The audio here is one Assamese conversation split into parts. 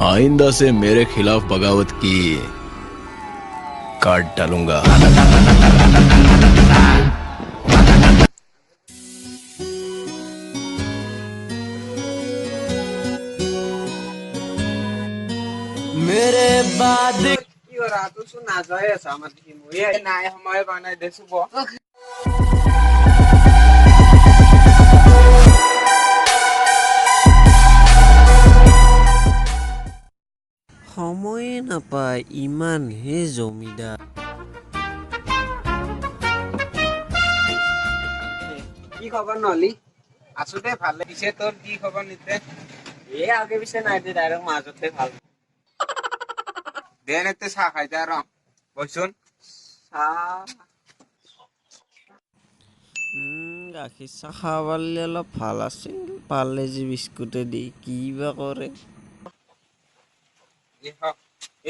आइंदा से मेरे खिलाफ बगावत की काट डालूंगा। मेरे बाद কি ওরা তো শোনা যায় আছে আমার কি মুয়ে নাই সময় বানাই দেছো ব সময়ে নাপায় ইমান হে জমিদার কি খবর নলি আছো দে ভালে পিছে তোর কি খবৰ নিতে এ আগে পিছে নাই দে ডাইৰেক্ট মাজতে ভাল দে নেতে চাহ খাই যা ৰ বইচোন গাখীৰ চাহ খাব পাৰিলে অলপ ভাল আছিল পাৰ্লেজি বিস্কুটে দি কি বা কৰে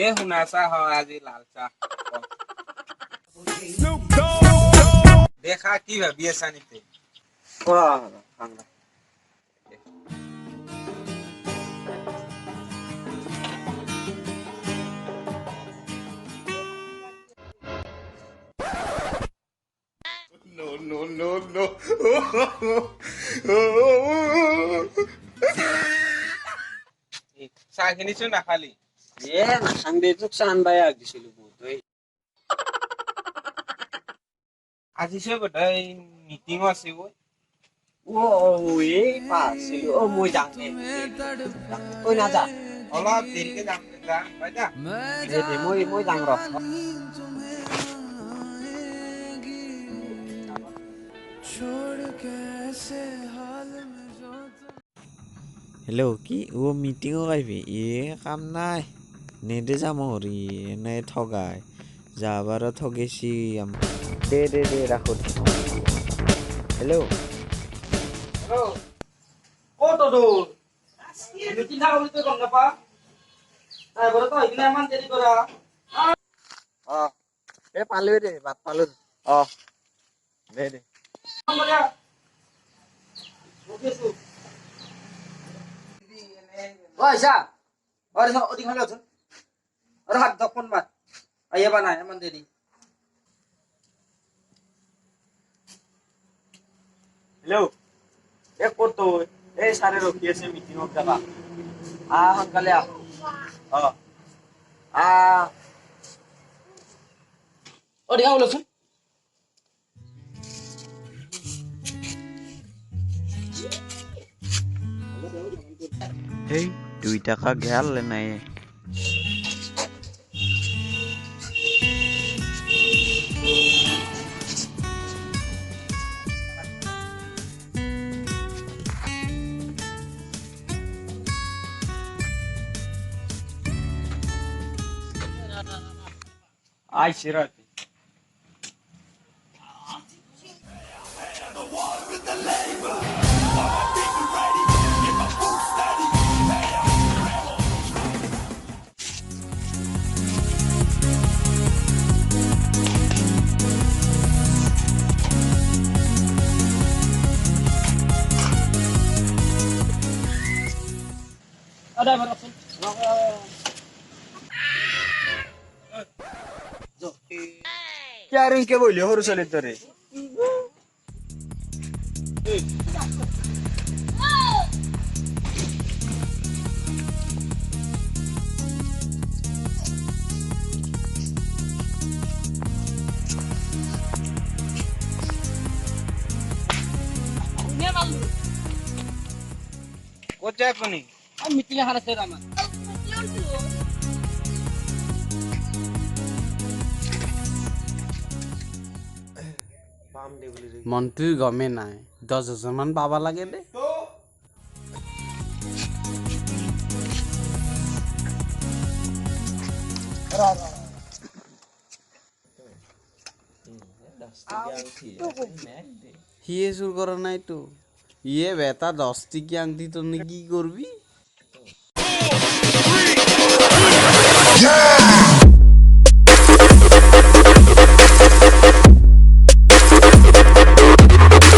এ শুনা চাহ হয় আজি লাল চাহ দেখা কি ভাবি আছা নিতে চাহখিনি চোন নাখালি এ নাখাং দে তোক চান বাই আগ দিছিলো বহুত আজি চে বোধহয় মিটিঙো আছে ও এই পাছিলো ও মই যাং দে ওই না যা অলপ দেৰিকে যাম যা বাই যা দে মই যাং ৰ হেল্ল' কি মিটিঙত আহিবি কাম নাই নেদে যাম হৰি এনে ঠগাই যাবাৰো ঠগেছি দে ৰাখো হেল্ল' কত দূর মিটিং থাকা বলি তুই গম নাপা তারপরে তো এগুলো এমন দেরি করা এ পালো দে বাট পালো দে আচ্ছা আরে ওদিকে ভালো আছো আরে হাত দক্ষণ মার আইবা না এমন দেরি হ্যালো এ কত এই সারে রকি আছে মিটিং অফ যাবা সোনকালে ওদিকে ভালো আছো এই 2 টাকা গেল নাই আইছে রাতে ada berapa यार इनके बोलियो हरु चले तरे ক'ত যায় আপুনি আমি মিটিং এখান আছে আমার মনটো গমে নাই 10,000 মান পাবা লাগে দে হিয়ে চুর করা নাই তো ইয়ে বেটা 10 টিকি আংটি তো কি করবি